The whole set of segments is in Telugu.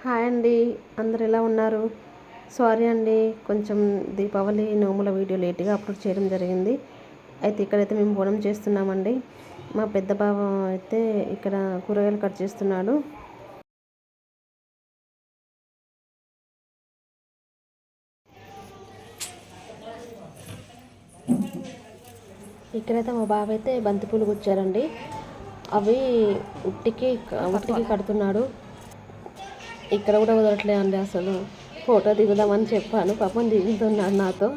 హాయ్ అండి, అందరు ఎలా ఉన్నారు? సారీ అండి, కొంచెం దీపావళి నోముల వీడియో లేట్గా అప్లోడ్ చేయడం జరిగింది. అయితే ఇక్కడైతే మేము బోనం చేస్తున్నామండి. మా పెద్ద బావ అయితే ఇక్కడ కూరగాయలు కట్ చేస్తున్నాడు. ఇక్కడైతే మా బావ అయితే బంతిపూలు గుచ్చారండి. అవి ఉట్టికి కడుతున్నాడు. ఇక్కడ కూడా వదలట్లే అండి, అసలు ఫోటో దిగుదామని చెప్పాను, పాపం దిగుతున్నాడు నాతో.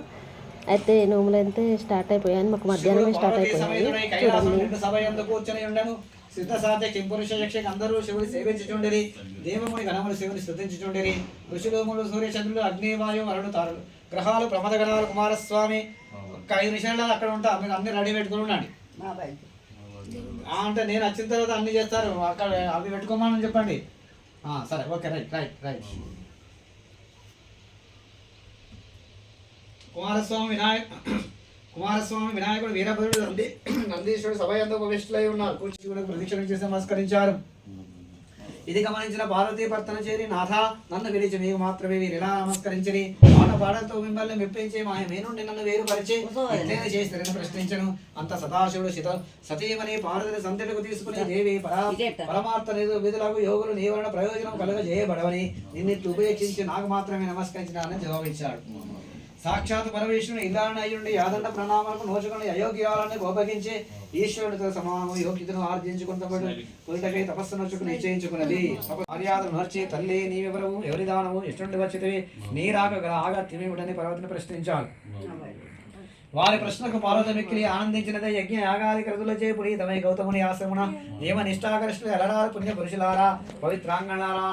అయితే నోములు అయితే స్టార్ట్ అయిపోయాయి, మాకు మధ్యాహ్నమే స్టార్ట్ అయిపోయాయి. చూడండి, సిద్ధసాధ్య కింపురుష యక్షకి అందరూ శివుని సేవించుచుండిరి. దేవముని గణములు శివుని స్తుతించుచుండిరి. ఋషులోములు సూర్యచంద్రులు అగ్నివాయు వరుణు తారులు గ్రహాలు ప్రమద గణాలు కుమారస్వామి. ఒక 5 నిమిషాలు అక్కడ ఉంటా, మీరు అన్ని రెడీ పెట్టుకుని ఉండండి. అంటే నేను వచ్చిన తర్వాత అన్ని చేస్తారు, అక్కడ అవి పెట్టుకోమని చెప్పండి. సరే, okay, right right right. Kumaraswamy వినాయకుడు వీరభద్రుడు నందీశ్వరుడు సభ ఎంతో ఉపవిష్టులై ఉన్నారు. కూర్చుని ప్రదక్షిణ చేసి నమస్కరించారు. ఇది గమనించిన పార్వతీ భర్తన చేరి, నాథ నన్ను విరిచి మీకు మాత్రమే వీరు ఇలా నమస్కరించని ఆట పాటలతో మిమ్మల్ని మెప్పించి మీ నుండి నన్ను వేరుపరిచి చేస్తారని ప్రశ్నించను. అంత సదాశివుడు సతీమని పార్వతిని సంతటికి తీసుకుని, దేవి పరమార్థ విధులకు యోగులు నీ వలన ప్రయోజనం కలుగజేయబడవని నిన్నిట్లు ఉపేక్షించి నాకు మాత్రమే నమస్కరించినానని జవాబిచ్చాడు. సాక్షాత్ పరమేశ్వరుని ఇల్లానయ్యుండి యాదండ ప్రణామాలకు నోచుకుని అయోగ్యాలని గోపగించి ఈశ్వరుడితో సమానము యోగ్యతను ఆర్జించుకున్నప్పుడు పులిటకై తపస్సు నొచ్చుకుని నిశ్చయించుకున్నది. మర్యాదను నర్చి, తల్లి నీవెవరము, ఎవరి దానము, ఎటువంటి వచ్చితివి, నీ రాక గల ఆగత్యమేమిటని పర్వతిని ప్రశ్నించాడు. వారి ప్రశ్నకు పార్వతి మిక్కిలి ఆనందించినదే. యజ్ఞ యాగాది క్రతులచే పునీతమై గౌతముని ఆశ్రమున నియమ నిష్ఠాకరిష్ఠులు ఎలరారు పుణ్య పురుషులారా, పవిత్రాంగణారా.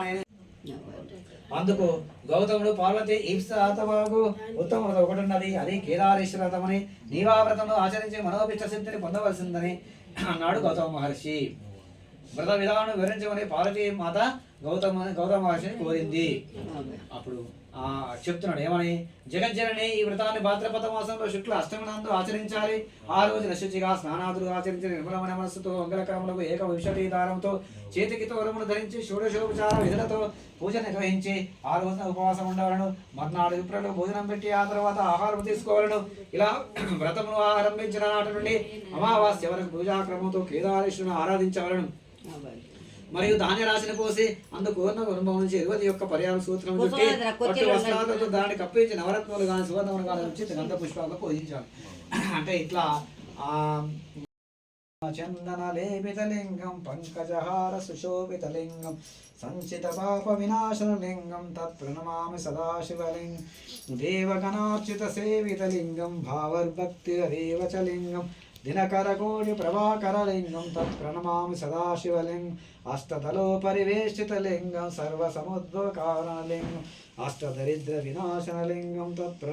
అందుకు గౌతముడు పార్వతి ఈప్సాతమకు ఉత్తమ ఒకటి ఉన్నది, అది కేదారేశ్వరతమని నీవావ్రతము ఆచరించి మనోపిష్ట సిద్ధిని పొందవలసిందని అన్నాడు గౌతమ మహర్షి. వ్రత విధానం వివరించమని పార్వతీ మాత గౌతమ మహర్షిని కోరింది. అప్పుడు చెప్తున్నాడు ఏమని, జగజ్జనని ఈ వ్రతాన్ని భాద్రపద మాసంలో శుక్ల అష్టమి నందు ఆచరించాలి. ఆ రోజున శుచిగా స్నానాదులు ఆచరించి నిర్మలమైన మనస్సుతో మంగళకరములకు ఏక విషదీదారంతో చేతికి తోరమును ధరించి షోడశోపచార విధులతో పూజ నిర్వహించి ఆ రోజున ఉపవాసం ఉండవలను. మర్నాడు విప్రులు భోజనం పెట్టి ఆ తర్వాత ఆహారం తీసుకోవాలను. ఇలా వ్రతమును ఆరంభించిన నాటి నుండి అమావాస్య వరకు పూజాక్రమంతో కేదారేశ్వరుని ఆరాధించవలను. మరియు ధాన్య రాశిని పోసి అందుకు అనుభవం నుంచి 21 పర్యాల సూత్రం చుట్టి పట్టు వస్త్రాలతో దాన్ని కప్పించి నవరత్నాలు కానీ సువర్ణములు కానీ వచ్చి గంధ పుష్పాలతో పూజించాలి. అంటే ఇట్లా చందన లేపితలింగం పంకజహార సుశోభితలింగం సంచిత పాప వినాశనలింగం తత్ప్రణమామి సదాశివలింగం దేవగణార్చిత సేవితలింగం భావర్భక్తిరేవచలింగం దినకరకోటి ప్రభాకరలింగం తత్ప్రణమామి సదాశివలింగం అష్టతలోపరివేష్టితలింగం సర్వసముద్భవకారణలింగం అష్టదరిద్ర వినాశనలింగం తత్